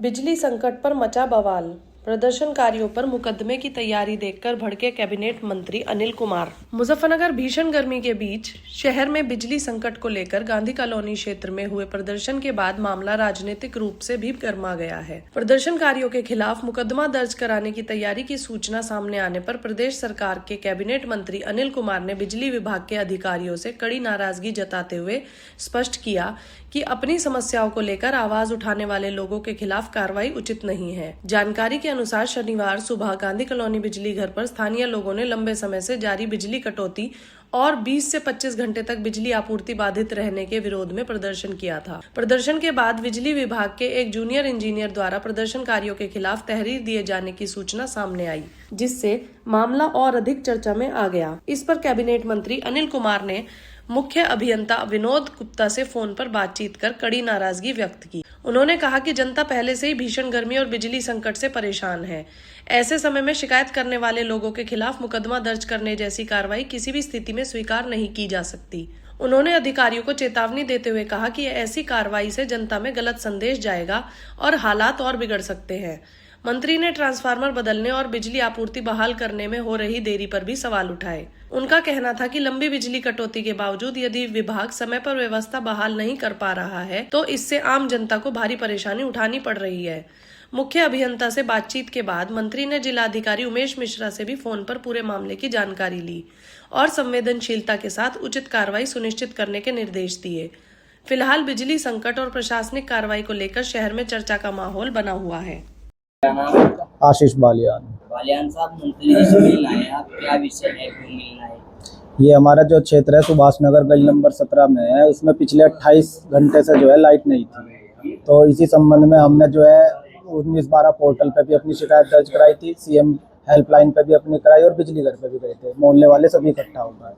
बिजली संकट पर मचा बवाल। प्रदर्शनकारियों पर मुकदमे की तैयारी देखकर भड़के कैबिनेट मंत्री अनिल कुमार। मुजफ्फरनगर भीषण गर्मी के बीच शहर में बिजली संकट को लेकर गांधी कॉलोनी क्षेत्र में हुए प्रदर्शन के बाद मामला राजनीतिक रूप से भी गर्मा गया है। प्रदर्शनकारियों के खिलाफ मुकदमा दर्ज कराने की तैयारी की सूचना सामने आने पर प्रदेश सरकार के कैबिनेट मंत्री अनिल कुमार ने बिजली विभाग के अधिकारियों से कड़ी नाराजगी जताते हुए स्पष्ट किया कि अपनी समस्याओं को लेकर आवाज उठाने वाले लोगों के खिलाफ कार्रवाई उचित नहीं है। जानकारी के अनुसार शनिवार सुबह गांधी कॉलोनी बिजली घर पर स्थानीय लोगों ने लंबे समय से जारी बिजली कटौती और 20 से 25 घंटे तक बिजली आपूर्ति बाधित रहने के विरोध में प्रदर्शन किया था। प्रदर्शन के बाद बिजली विभाग के एक जूनियर इंजीनियर द्वारा प्रदर्शनकारियों के खिलाफ तहरीर दिए जाने की सूचना सामने आई, जिससे मामला और अधिक चर्चा में आ गया। इस पर कैबिनेट मंत्री अनिल कुमार ने मुख्य अभियंता विनोद गुप्ता से फोन पर बातचीत कर कड़ी नाराजगी व्यक्त की। उन्होंने कहा कि जनता पहले से ही भीषण गर्मी और बिजली संकट से परेशान है। ऐसे समय में शिकायत करने वाले लोगों के खिलाफ मुकदमा दर्ज करने जैसी कार्रवाई किसी भी स्थिति में स्वीकार नहीं की जा सकती। उन्होंने अधिकारियों को चेतावनी देते हुए कहा कि ऐसी कार्रवाई से जनता में गलत संदेश जाएगा और हालात और बिगड़ सकते हैं। मंत्री ने ट्रांसफार्मर बदलने और बिजली आपूर्ति बहाल करने में हो रही देरी पर भी सवाल उठाए। उनका कहना था कि लंबी बिजली कटौती के बावजूद यदि विभाग समय पर व्यवस्था बहाल नहीं कर पा रहा है तो इससे आम जनता को भारी परेशानी उठानी पड़ रही है। मुख्य अभियंता से बातचीत के बाद मंत्री ने जिलाधिकारी उमेश मिश्रा से भी फोन पर पूरे मामले की जानकारी ली और संवेदनशीलता के साथ उचित कार्रवाई सुनिश्चित करने के निर्देश दिए। फिलहाल बिजली संकट और प्रशासनिक कार्रवाई को लेकर शहर में चर्चा का माहौल बना हुआ है। आशीष बालियान। बालियान साहब, मंत्री जी से मिलना है, आप क्या विषय है, क्यों मिलना है? ये हमारा जो क्षेत्र है सुभाष नगर गली नंबर 17 में है, इसमें पिछले 28 घंटे से जो है लाइट नहीं थी। तो इसी संबंध में हमने जो है 19/12 पोर्टल पे भी अपनी शिकायत दर्ज कराई थी, सीएम हेल्पलाइन पे भी अपनी कराई और बिजली घर पे भी गए थे। मोहल्ले वाले सभी इकट्ठा होकर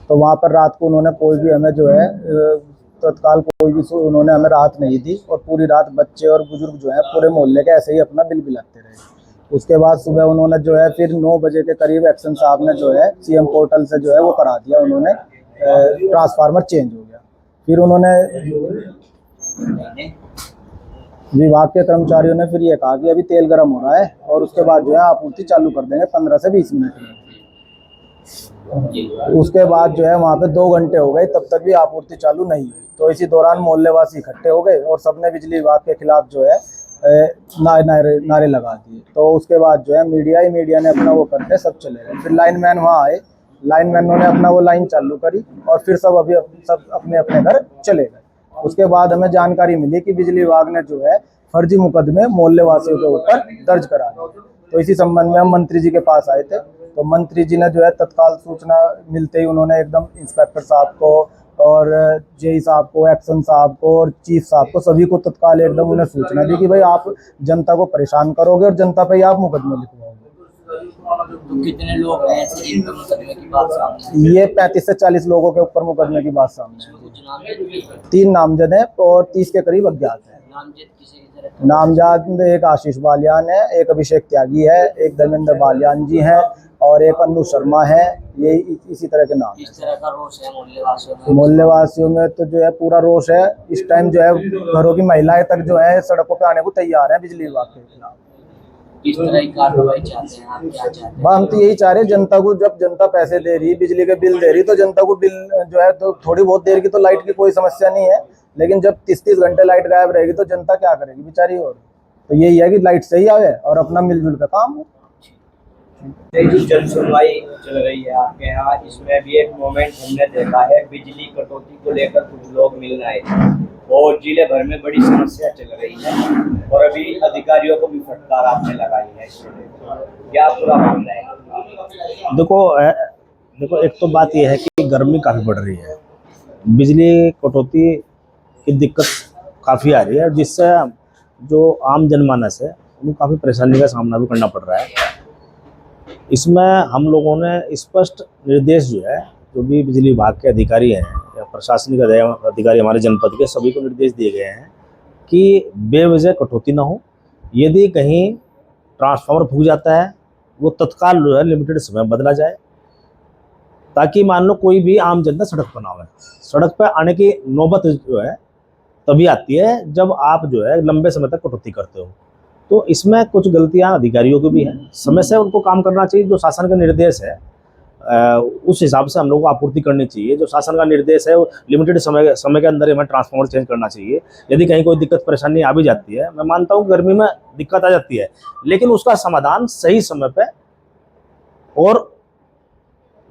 तो वहाँ पर रात को उन्होंने कोई भी हमें जो है तत्काल कोई भी उन्होंने हमें राहत नहीं दी और पूरी रात बच्चे और बुजुर्ग जो है पूरे मोहल्ले के ऐसे ही अपना बिल बिलाते रहे। उसके बाद सुबह उन्होंने जो है फिर 9 बजे के करीब एक्शन साहब ने जो है सीएम पोर्टल से जो है वो करा दिया, उन्होंने ट्रांसफार्मर चेंज हो गया। फिर उन्होंने विभाग के कर्मचारियों ने फिर ये कहा कि अभी तेल गर्म हो रहा है और उसके बाद जो है आपूर्ति चालू कर देंगे 15 से 20 मिनट में। उसके बाद जो है वहाँ पे 2 घंटे हो गए, तब तक भी आपूर्ति चालू नहीं हुई। तो इसी दौरान मोहल्लेवासी इकट्ठे हो गए और सबने बिजली विभाग के खिलाफ जो है नारे लगा दिए। तो उसके बाद जो है मीडिया ने अपना वो करके सब चले गए। फिर लाइनमैन वहाँ आए, लाइनमैनों ने अपना वो लाइन चालू करी और फिर सब अपने अपने घर चले गए। उसके बाद हमें जानकारी मिली कि बिजली विभाग ने जो है फर्जी मुकदमे मोहल्लेवासियों के ऊपर दर्ज करा दिए। तो इसी संबंध में हम मंत्री जी के पास आए थे। तो मंत्री जी ने जो है तत्काल सूचना मिलते ही उन्होंने एकदम इंस्पेक्टर साहब को और जेई साहब को, एक्शन साहब को और चीफ साहब को, सभी को तत्काल एकदम उन्हें सूचना दी कि भाई आप जनता को परेशान करोगे और जनता पे आप मुकदमे लिखवाओगे। तो कितने लोग हैं ऐसे जिनके मुकदमे की बात सामने? ये 35 से 40 लोगों के ऊपर मुकदमे की बात सामने है। 3 नामजद हैं और 30 के करीब अज्ञात है। नामजद एक आशीष बालियान है, एक अभिषेक त्यागी है, एक धर्मेंद्र बालियान जी हैं और एक अन्नू शर्मा है। ये इसी तरह के नाम। इस तरह का रोष है मोहल्लेवासियों में? मोहल्लेवासियों में तो जो है पूरा रोष है। इस टाइम जो है घरों की महिलाएं तक जो है सड़कों पे आने को तैयार है बिजली विभाग के खिलाफ। किस तरह की कार्रवाई चाहते हैं आप, क्या चाहते हैं? हम तो यही चाह रहे हैं, जनता को, जब जनता पैसे दे रही, बिजली के बिल दे रही, तो जनता को बिल जो है तो थोड़ी बहुत देर की तो लाइट की कोई समस्या नहीं है, लेकिन जब 30-30 घंटे लाइट गायब रहेगी तो जनता क्या करेगी बेचारी। और तो यही है कि लाइट सही आवे और अपना मिलजुल का काम हो। जो जन सुनवाई चल रही है आपके यहाँ, इसमें भी एक मोमेंट हमने देखा है, बिजली कटौती को लेकर कुछ लोग मिल रहे हैं और जिले भर में बड़ी समस्या चल रही है और अभी अधिकारियों को भी फटकार आपने लगाई है, क्या पूरा मामला है? देखो एक तो बात यह है कि गर्मी काफ़ी बढ़ रही है, बिजली कटौती की दिक्कत काफ़ी आ रही है, जिससे जो आम जनमानस है उनको काफ़ी परेशानी का सामना भी करना पड़ रहा है। इसमें हम लोगों ने स्पष्ट निर्देश जो है, जो भी बिजली विभाग के अधिकारी हैं या प्रशासनिक अधिकारी हमारे जनपद के, सभी को निर्देश दिए गए हैं कि बेवजह कटौती ना हो। यदि कहीं ट्रांसफार्मर फूक जाता है वो तत्काल जो है लिमिटेड समय बदला जाए, ताकि मान लो कोई भी आम जनता सड़क पर ना हो। सड़क पर आने की नौबत जो है तभी आती है जब आप जो है लंबे समय तक कटौती करते हो। तो इसमें कुछ गलतियां अधिकारियों की भी हैं। समय से उनको काम करना चाहिए। जो शासन का निर्देश है उस हिसाब से हम लोग को आपूर्ति करनी चाहिए। जो शासन का निर्देश है वो लिमिटेड समय के अंदर हमें ट्रांसफार्मर चेंज करना चाहिए। यदि कहीं कोई दिक्कत परेशानी आ भी जाती है, मैं मानता हूँ गर्मी में दिक्कत आ जाती है, लेकिन उसका समाधान सही समय पे और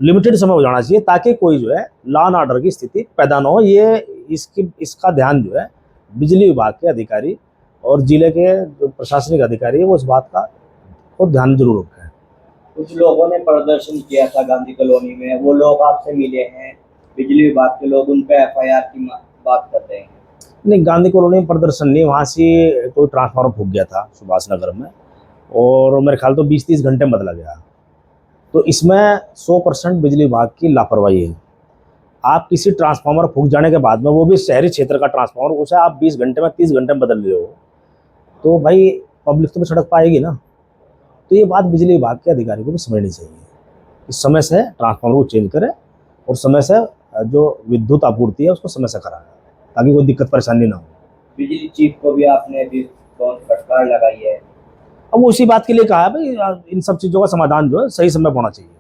लिमिटेड समय हो जाना चाहिए, ताकि कोई जो है लॉ एंड ऑर्डर की स्थिति पैदा ना हो। ये इसका ध्यान जो है बिजली विभाग के अधिकारी और जिले के जो प्रशासनिक अधिकारी है वो इस बात का को ध्यान जरूर रखें। कुछ लोगों ने प्रदर्शन किया था गांधी कॉलोनी में, वो लोग आपसे मिले हैं, बिजली विभाग के लोग उन पे FIR की बात कर रहे हैं। नहीं, गांधी कॉलोनी में प्रदर्शन नहीं, वहाँ से कोई ट्रांसफार्मर फूक गया था सुभाष नगर में, और मेरे ख्याल तो 20-30 घंटे में बदला गया। तो इसमें 100% बिजली विभाग की लापरवाही है। आप किसी ट्रांसफार्मर फूक जाने के बाद में, वो भी शहरी क्षेत्र का ट्रांसफार्मर, उसे आप 20 घंटे में 30 घंटे में बदल रहे हो, तो भाई पब्लिक तो सड़क पाएगी ना। तो ये बात बिजली विभाग के अधिकारी को भी समझनी चाहिए। इस समय से ट्रांसफार्मर को चेंज करें और समय से जो विद्युत आपूर्ति है उसको समय से कराएं, ताकि कोई दिक्कत परेशानी ना हो। बिजली चीफ को भी आपने अभी फटकार लगाई है। अब वो उसी बात के लिए कहा है भाई, इन सब चीज़ों का समाधान जो है सही समय पर होना चाहिए।